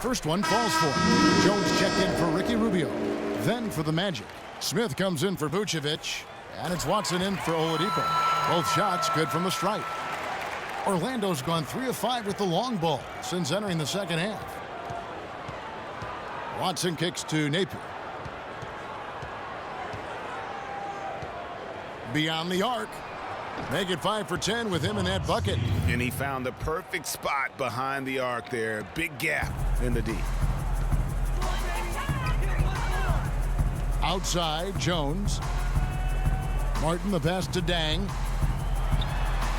first one falls for him. Jones checked in for Ricky Rubio. Then for the Magic. Smith comes in for Vucevic. And it's Watson in for Oladipo. Both shots good from the stripe. Orlando's gone 3 of 5 with the long ball since entering the second half. Watson kicks to Napier. Beyond the arc. Make it 5 for 10 with him in that bucket. And he found the perfect spot behind the arc there. Big gap in the D. Outside, Jones. Martin, the pass to Dang.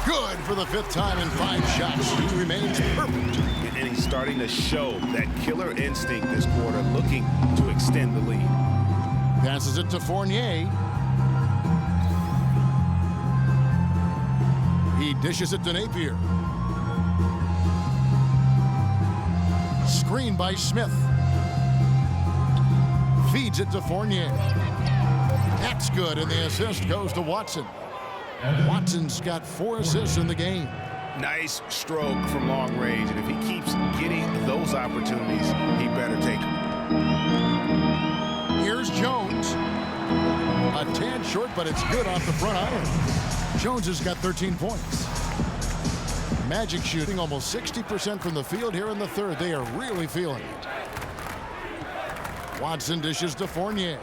Good for the 5th time in 5 shots. He remains perfect. And he's starting to show that killer instinct this quarter, looking to extend the lead. Passes it to Fournier. He dishes it to Napier. Screen by Smith. Feeds it to Fournier. That's good, and the assist goes to Watson. Watson's got 4 assists in the game. Nice stroke from long range, and if he keeps getting those opportunities, he better take them. Here's Jones. A tad short, but it's good off the front iron. Jones has got 13 points. Magic shooting almost 60% from the field here in the third. They are really feeling it. Watson dishes to Fournier.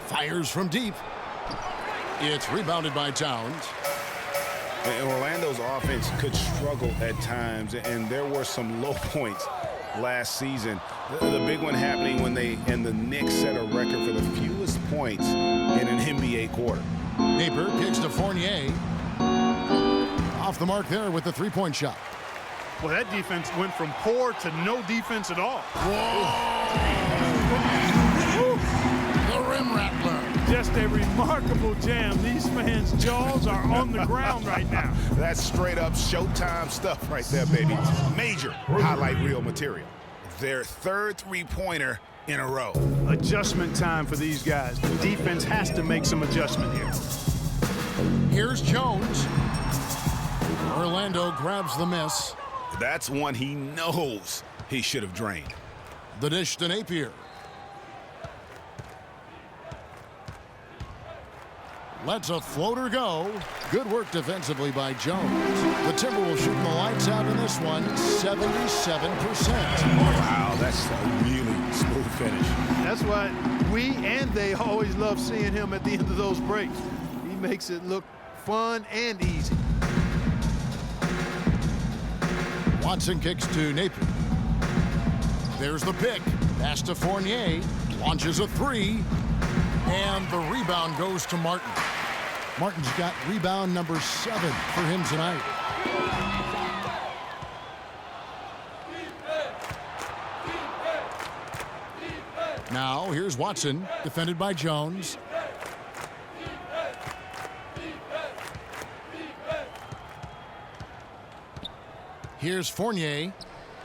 Fires from deep. It's rebounded by Towns. And Orlando's offense could struggle at times, and there were some low points last season. The big one happening when the Knicks set a record for the fewest points in an NBA quarter. Napier kicks to Fournier. Off the mark there with the 3-point shot. Well, that defense went from poor to no defense at all. The rim rattler. Just a remarkable jam. These fans' jaws are on the ground right now. That's straight up Showtime stuff right there, baby. Major highlight reel material. Their 3rd 3-pointer in a row. Adjustment time for these guys. The defense has to make some adjustment here. Here's Jones. Orlando grabs the miss. That's one he knows he should have drained. The dish to Napier. Lets a floater go. Good work defensively by Jones. The Timberwolves shooting the lights out in this one, 77%. Wow, that's a really smooth finish. That's why we and they always love seeing him at the end of those breaks. He makes it look fun and easy. Watson kicks to Napier. There's the pick. Pass to Fournier. Launches a 3. And the rebound goes to Martin. Martin's got rebound number 7 for him tonight. Now, here's Watson, defended by Jones. Here's Fournier.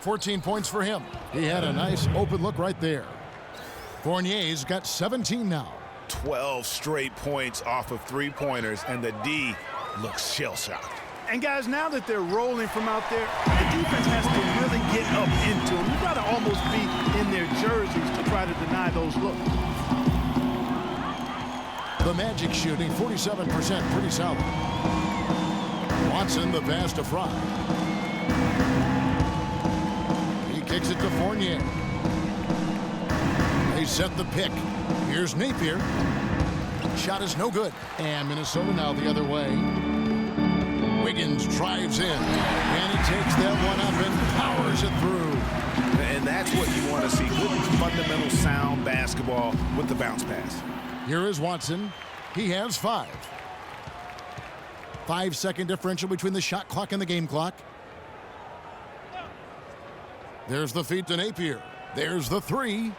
14 points for him. He had a nice open look right there. Fournier's got 17 now. 12 straight points off of 3-pointers, and the D looks shell-shocked. And guys, now that they're rolling from out there, the defense has to really get up into them. You've got to almost be in their jerseys to try to deny those looks. The Magic shooting 47%, pretty solid. Watson, the pass to Fry. He kicks it to Fournier. They set the pick. Here's Napier. Shot is no good. And Minnesota now the other way. Wiggins drives in. And he takes that one up and powers it through. And that's what you want to see. Good fundamental sound basketball with the bounce pass. Here is Watson. He has 5. 5-second differential between the shot clock and the game clock. There's the feed to Napier. There's the 3.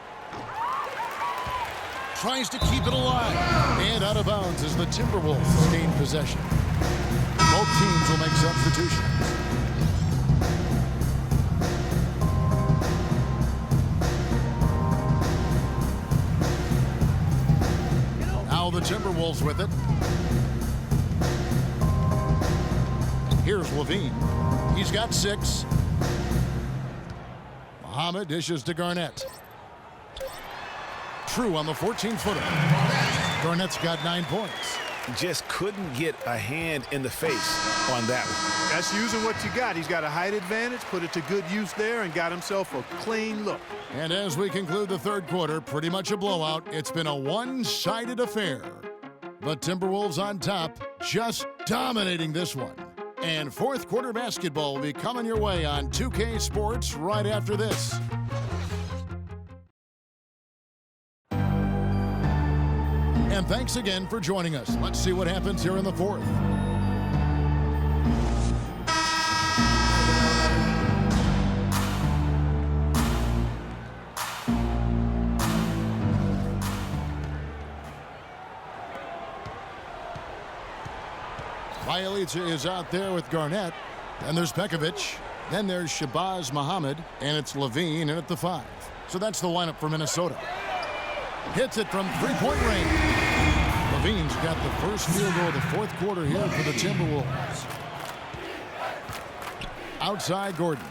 Tries to keep it alive. And out of bounds as the Timberwolves gain possession. Both teams will make substitutions. Now the Timberwolves with it. Here's Levine. He's got 6. Muhammad dishes to Garnett. True on the 14-footer. Garnett's got 9 points. Just couldn't get a hand in the face on that one. That's using what you got. He's got a height advantage, put it to good use there, and got himself a clean look. And as we conclude the third quarter, pretty much a blowout. It's been a one-sided affair. The Timberwolves on top, just dominating this one. And fourth quarter basketball will be coming your way on 2K Sports right after this. And thanks again for joining us. Let's see what happens here in the fourth. Bjelica is out there with Garnett. Then there's Pekovic. Then there's Shabazz Muhammad. And it's Levine in at the 5. So that's the lineup for Minnesota. Hits it from three-point range. Levine's got the first field goal of the fourth quarter here for the Timberwolves. Outside Gordon.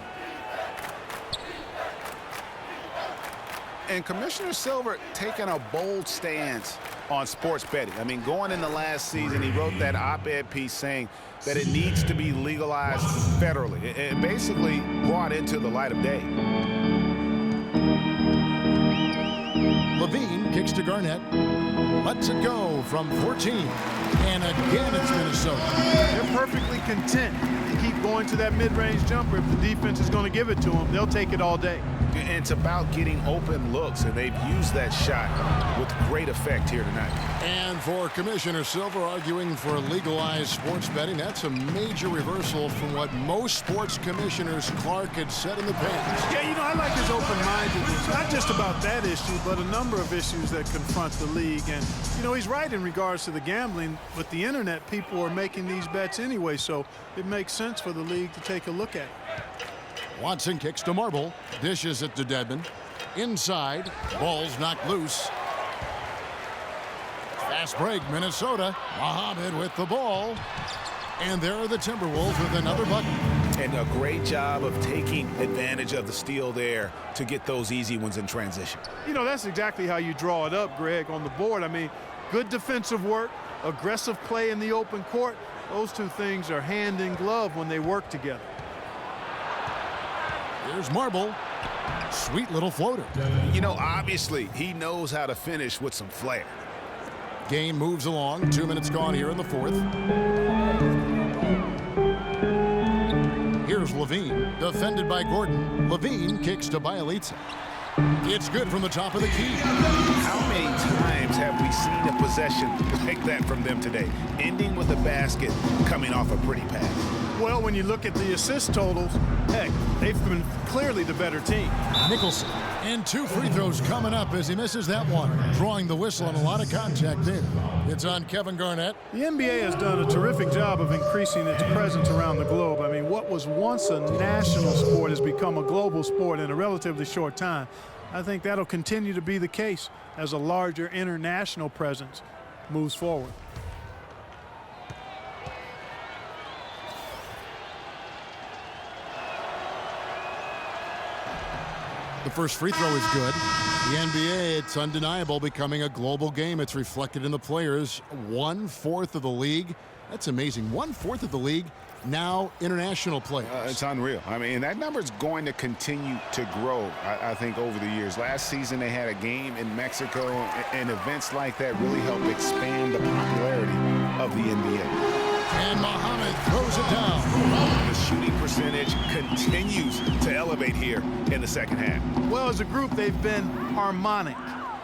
And Commissioner Silver taking a bold stance on sports betting. I mean, going into last season, he wrote that op-ed piece saying that it needs to be legalized federally. It basically brought it to the light of day. Levine kicks to Garnett. Lets it go from 14. And again, it's Minnesota. They're perfectly content to keep going to that mid-range jumper. If the defense is going to give it to them, they'll take it all day. And it's about getting open looks, and they've used that shot with great effect here tonight. And for Commissioner Silver arguing for legalized sports betting, that's a major reversal from what most sports commissioners Clark had said in the past. Yeah, I like his open-mindedness. Not just about that issue, but a number of issues that confront the league. And, he's right in regards to the gambling. With the internet, people are making these bets anyway, so it makes sense for the league to take a look at it. Watson kicks to Marble. Dishes it to Dedmon. Inside. Ball's knocked loose. Fast break, Minnesota. Muhammad with the ball. And there are the Timberwolves with another bucket. And a great job of taking advantage of the steal there to get those easy ones in transition. That's exactly how you draw it up, Greg, on the board. I mean, good defensive work, aggressive play in the open court. Those two things are hand in glove when they work together. Here's Marble. Sweet little floater. Obviously, he knows how to finish with some flair. Game moves along. 2 minutes gone here in the fourth. Here's Levine. Defended by Gordon. Levine kicks to Bjelica. It's good from the top of the key. How many times have we seen a possession like that from them today? Ending with a basket, coming off a pretty pass. Well, when you look at the assist totals, heck, they've been clearly the better team. Nicholson. And 2 free throws coming up as he misses that one. Drawing the whistle and a lot of contact there. It's on Kevin Garnett. The NBA has done a terrific job of increasing its presence around the globe. I mean, what was once a national sport has become a global sport in a relatively short time. I think that'll continue to be the case as a larger international presence moves forward. The first free throw is good. The NBA, it's undeniable, becoming a global game. It's reflected in the players. 1/4 of the league. That's amazing. 1/4 of the league, now international players. It's unreal. I mean, that number is going to continue to grow, I think, over the years. Last season, they had a game in Mexico, and events like that really help expand the popularity of the NBA. And Muhammad throws it down. The shooting percentage continues to elevate here in the second half. Well, as a group, they've been harmonic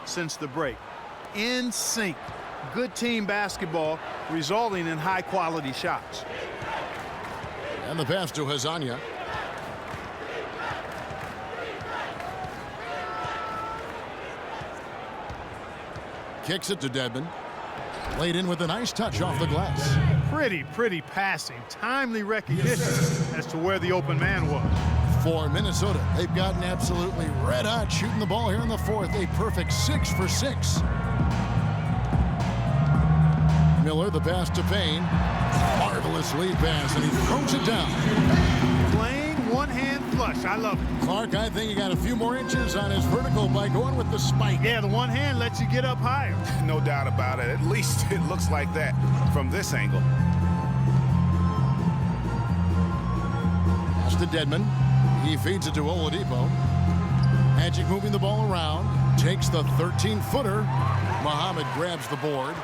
since the break. In sync. Good team basketball resulting in high-quality shots. And the pass to Hezonja. Kicks it to Dedmon. Laid in with a nice touch off the glass. Pretty passing. Timely recognition as to where the open man was. For Minnesota, they've gotten absolutely red hot shooting the ball here in the fourth. A perfect 6 for 6. Miller, the pass to Payne. Marvelous lead pass, and he throws it down. Plain one-hand flush. I love it. Clark, I think he got a few more inches on his vertical by going with the spike. Yeah, the one hand lets you get up higher. No doubt about it. At least it looks like that from this angle. Pass to Dedmon. He feeds it to Oladipo. Magic moving the ball around. Takes the 13-footer. Muhammad grabs the board.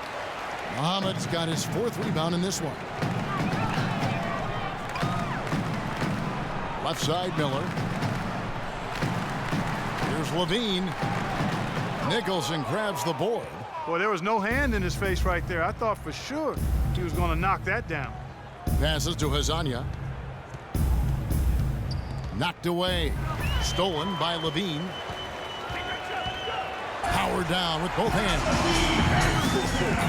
Muhammad's got his 4th rebound in this one. Left side, Miller. Here's Levine. Nicholson grabs the board. Boy, there was no hand in his face right there. I thought for sure he was going to knock that down. Passes to Hazanya. Knocked away. Stolen by Levine. Power down with both hands.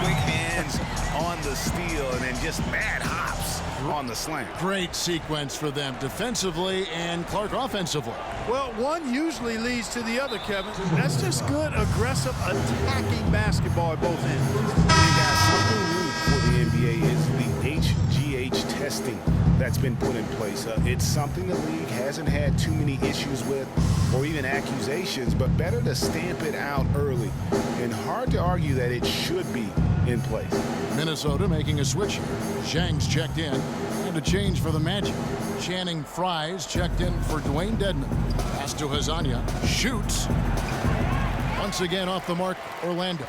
Quick hands on the steal and then just mad hops on the slam. Great sequence for them defensively and Clark offensively. Well, one usually leads to the other, Kevin. That's just good, aggressive, attacking basketball at both ends. And guys, something new for the NBA is the HGH testing that's been put in place. It's something the league hasn't had too many issues with or even accusations, but better to stamp it out early. And hard to argue that it should be in place. Minnesota making a switch here. Zhang's checked in. And a change for the Magic. Channing Frye's checked in for Dwayne Dedmon. Pass to Hazanya. Shoots. Once again off the mark, Orlando.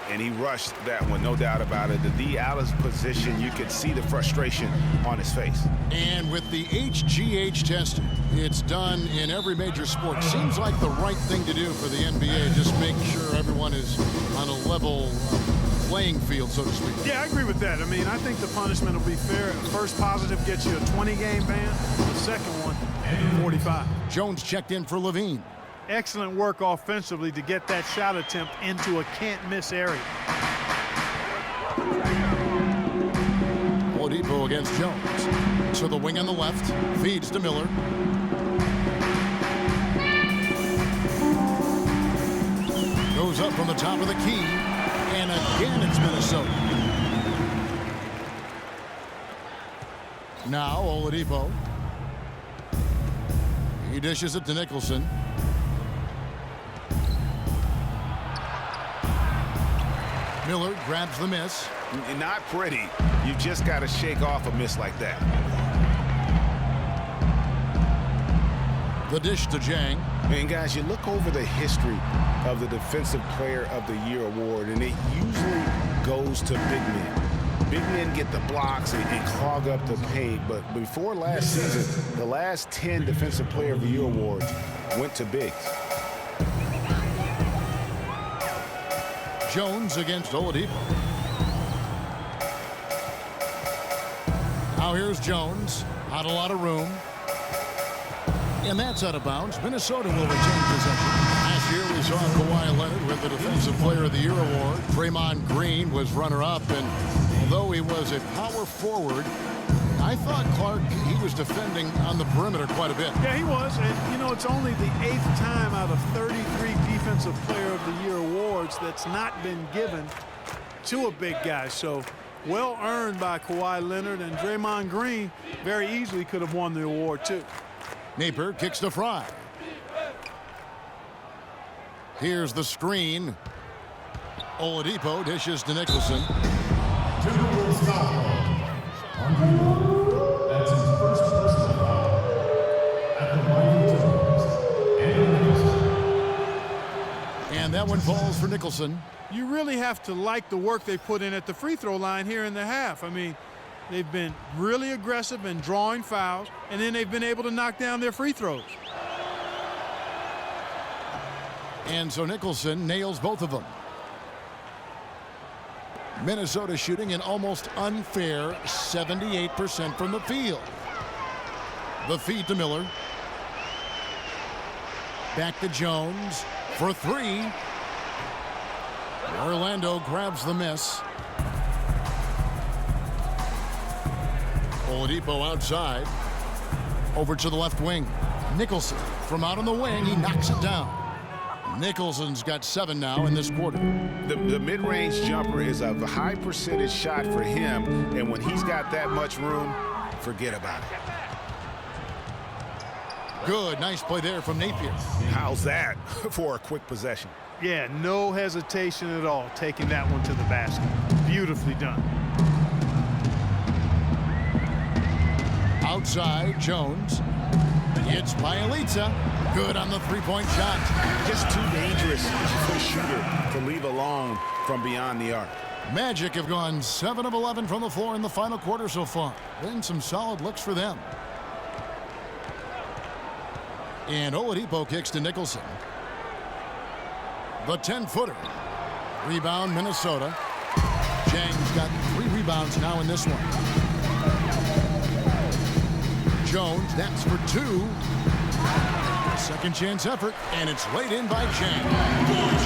And he rushed that one, no doubt about it. The D out of position, you could see the frustration on his face. And with the HGH testing, it's done in every major sport. Seems like the right thing to do for the NBA. Just make sure everyone is on a level playing field, so to speak. Yeah, I agree with that. I mean, I think the punishment will be fair. The first positive gets you a 20-game ban. The second one, 45. Jones checked in for Levine. Excellent work offensively to get that shot attempt into a can't-miss area. Oladipo against Jones. So the wing on the left feeds to Miller. Goes up from the top of the key. And again, it's Minnesota. Now Oladipo. He dishes it to Nicholson. Miller grabs the miss. Not pretty. You just got to shake off a miss like that. The dish to Zhang. And guys, you look over the history of the Defensive Player of the Year award, and it usually goes to big men. Big men get the blocks and clog up the paint, but before last season, the last 10 Defensive Player of the Year awards went to bigs. Jones against Oladipo. Now here's Jones. Not a lot of room. And that's out of bounds. Minnesota will retain possession. Last year we saw Kawhi Leonard with the Defensive Player of the Year award. Draymond Green was runner-up, and although he was a power forward, I thought Clark, he was defending on the perimeter quite a bit. Yeah, he was. And, you know, it's only the 8th time out of 33 Defensive Player of the Year awards that's not been given to a big guy. So, well earned by Kawhi Leonard, and Draymond Green very easily could have won the award, too. Napier kicks to Frye. Here's the screen. Oladipo dishes to Nicholson. That's his first personal foul at the Miami Timberwolves. And that one falls for Nicholson. You really have to like the work they put in at the free throw line here in the half. I mean, they've been really aggressive in drawing fouls, and then they've been able to knock down their free throws. And so Nicholson nails both of them. Minnesota shooting an almost unfair 78% from the field. The feed to Miller. Back to Jones for three. Orlando grabs the miss. Oladipo outside. Over to the left wing. Nicholson from out on the wing. He knocks it down. Nicholson's got 7 now in this quarter. The mid-range jumper is a high percentage shot for him, and when he's got that much room, forget about it. Good, nice play there from Napier. How's that for a quick possession? Yeah, no hesitation at all taking that one to the basket. Beautifully done. Outside, Jones. It's Bielitsa. Good on the three-point shot. Just too dangerous for a shooter to leave alone from beyond the arc. Magic have gone 7 of 11 from the floor in the final quarter so far. Been some solid looks for them. And Oladipo kicks to Nicholson. The 10-footer. Rebound, Minnesota. Chang's got 3 rebounds now in this one. Jones, that's for 2. Second chance effort, and it's laid in by Chang.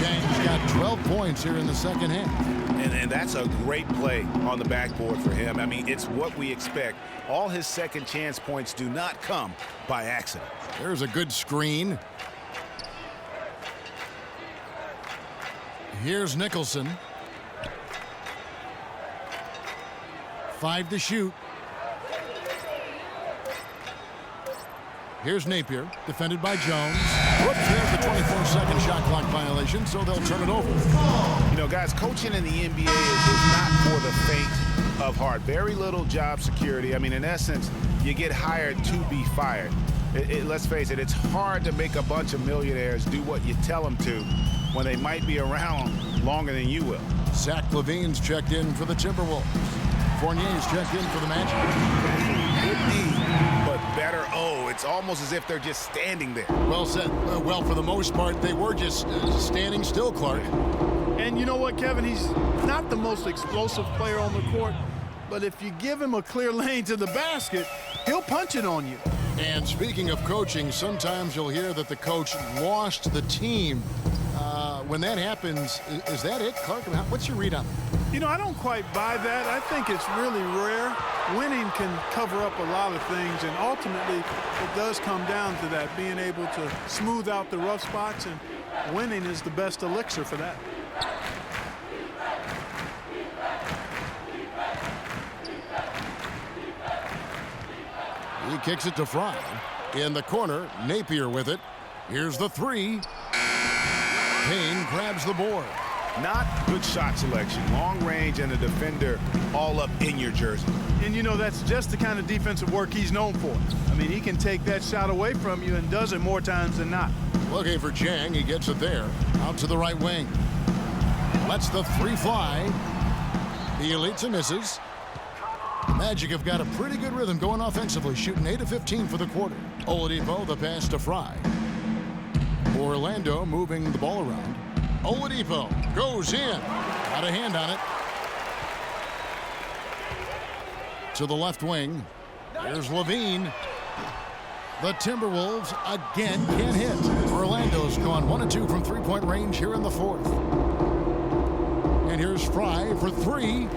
Chang's got 12 points here in the second half. And that's a great play on the backboard for him. I mean, it's what we expect. All his second chance points do not come by accident. There's a good screen. Here's Nicholson. 5 to shoot. Here's Napier, defended by Jones. Whoops, there's the 24-second shot clock violation, so they'll turn it over. You know, guys, coaching in the NBA is not for the faint of heart. Very little job security. I mean, in essence, you get hired to be fired. Let's face it, it's hard to make a bunch of millionaires do what you tell them to when they might be around longer than you will. Zach LaVine's checked in for the Timberwolves. Fournier's checked in for the Magic. Good D, but better O. It's almost as if they're just standing there. Well said. Well, for the most part, they were just standing still, Clark. And you know what, Kevin? He's not the most explosive player on the court, but if you give him a clear lane to the basket, he'll punch it on you. And speaking of coaching, sometimes you'll hear that the coach lost the team. When that happens, is that it, Clark? What's your read on it? You know, I don't quite buy that. I think it's really rare. Winning can cover up a lot of things, and ultimately it does come down to that, being able to smooth out the rough spots, and winning is the best elixir for that. He kicks it to Fry. In the corner, Napier with it. Here's the 3. Payne grabs the board. Not good shot selection. Long range and a defender all up in your jersey. And, you know, that's just the kind of defensive work he's known for. I mean, he can take that shot away from you and does it more times than not. Looking for Chang. He gets it there. Out to the right wing. Lets the 3 fly. Bielitsa misses. Magic have got a pretty good rhythm going offensively, shooting 8 of 15 for the quarter. Oladipo, the pass to Fry. Orlando moving the ball around. Oladipo goes in. Got a hand on it. To the left wing. Here's LaVine. The Timberwolves again can't hit. Orlando's gone 1 of 2 from three-point range here in the fourth. And here's Fry for 3.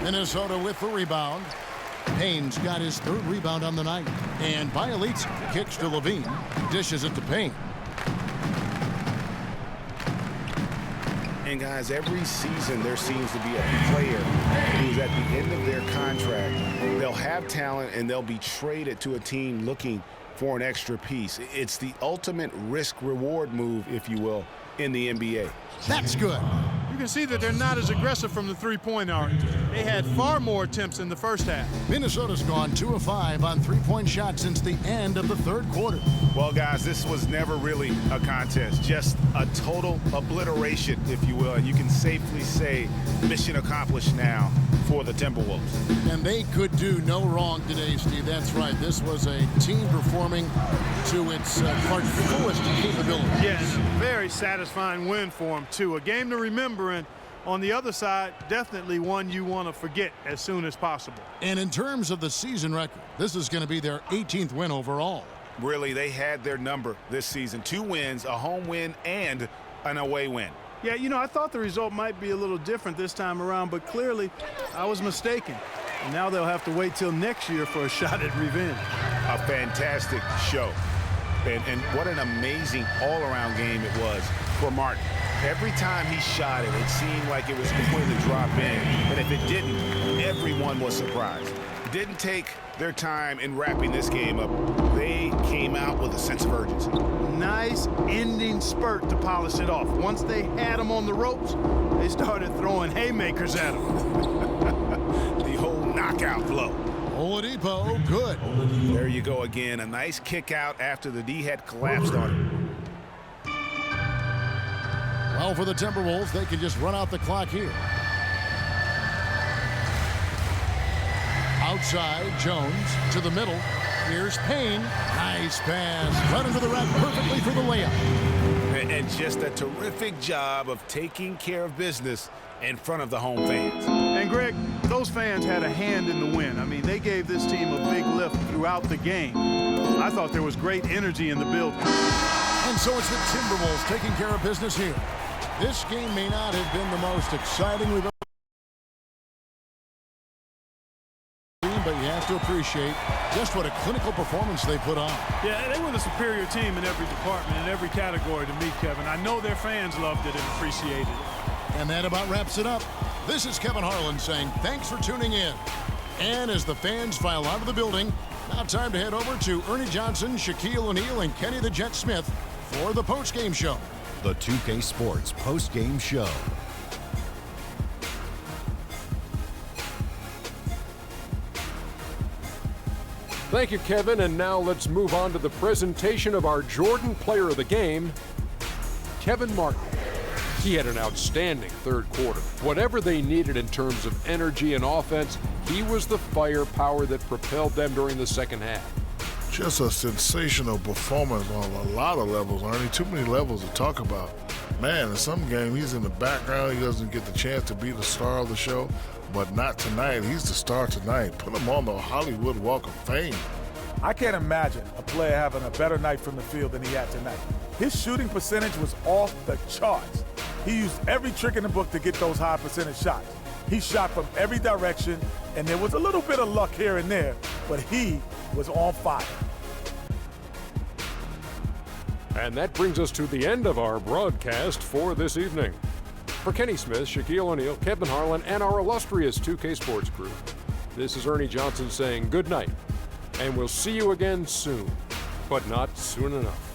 Minnesota with the rebound. Payne's got his 3rd rebound on the night. And Bielitsa kicks to LaVine. Dishes it to Payne. And guys, every season there seems to be a player who's at the end of their contract. They'll have talent and they'll be traded to a team looking for an extra piece. It's the ultimate risk-reward move, if you will, in the NBA. That's good. You can see that they're not as aggressive from the three-point arc. They had far more attempts in the first half. Minnesota's gone 2 of 5 on three-point shots since the end of the 3rd quarter. Well, guys, this was never really a contest, just a total obliteration, if you will. And you can safely say mission accomplished now for the Timberwolves. And they could do no wrong today, Steve. That's right. This was a team performing to its fullest capability. Yes, very satisfying win for them, too. A game to remember, and on the other side, definitely one you want to forget as soon as possible. And in terms of the season record, this is going to be their 18th win overall. Really, they had their number this season. 2 wins, a home win, and an away win. Yeah, you know, I thought the result might be a little different this time around, but clearly I was mistaken. And now they'll have to wait till next year for a shot at revenge. A fantastic show. And what an amazing all-around game it was for Martin. Every time he shot it, it seemed like it was going to drop in. And if it didn't, everyone was surprised. Didn't take their time in wrapping this game up. They came out with a sense of urgency. Nice ending spurt to polish it off. Once they had him on the ropes, they started throwing haymakers at him. The whole knockout blow. Oladipo, good. There you go again. A nice kick out after the D had collapsed on him. Well, for the Timberwolves, they can just run out the clock here. Outside, Jones to the middle. Here's Payne. Nice pass. Run into the rack perfectly for the layup. And just a terrific job of taking care of business in front of the home fans. And Greg, those fans had a hand in the win. I mean, they gave this team a big lift throughout the game. I thought there was great energy in the building. And so it's the Timberwolves taking care of business here. This game may not have been the most exciting we've ever seen, but you have to appreciate just what a clinical performance they put on. Yeah, they were the superior team in every department, in every category to me, Kevin. I know their fans loved it and appreciated it. And that about wraps it up. This is Kevin Harlan saying thanks for tuning in. And as the fans file out of the building, now time to head over to Ernie Johnson, Shaquille O'Neal, and Kenny the Jet Smith for the postgame show. The 2K Sports postgame show. Thank you, Kevin. And now let's move on to the presentation of our Jordan Player of the Game, Kevin Martin. He had an outstanding third quarter. Whatever they needed in terms of energy and offense, he was the firepower that propelled them during the second half. Just a sensational performance on a lot of levels, Ernie. Too many levels to talk about. Man, in some game, he's in the background. He doesn't get the chance to be the star of the show, but not tonight. He's the star tonight. Put him on the Hollywood Walk of Fame. I can't imagine a player having a better night from the field than he had tonight. His shooting percentage was off the charts. He used every trick in the book to get those high percentage shots. He shot from every direction, and there was a little bit of luck here and there, but he was on fire. And that brings us to the end of our broadcast for this evening. For Kenny Smith, Shaquille O'Neal, Kevin Harlan, and our illustrious 2K Sports crew, this is Ernie Johnson saying good night, and we'll see you again soon, but not soon enough.